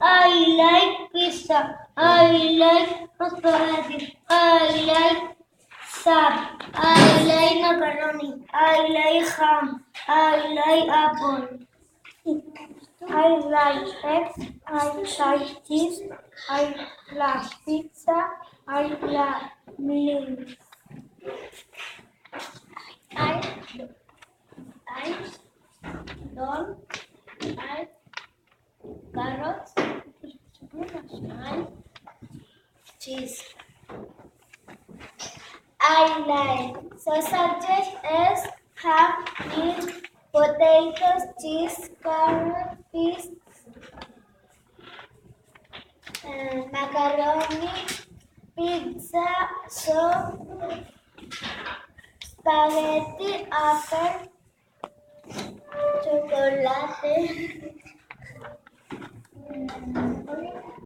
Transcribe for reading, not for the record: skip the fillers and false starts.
I like pizza. I like spaghetti. I like sap. I like macaroni. I like ham. I like apple. I like eggs. I like cheese. I like pizza. I like meat. I don't like carrots and cheese. I like sausages, eggs, ham, meat, potatoes, cheese, carrot, peas, macaroni, pizza, soup, spaghetti, apple, chocolate,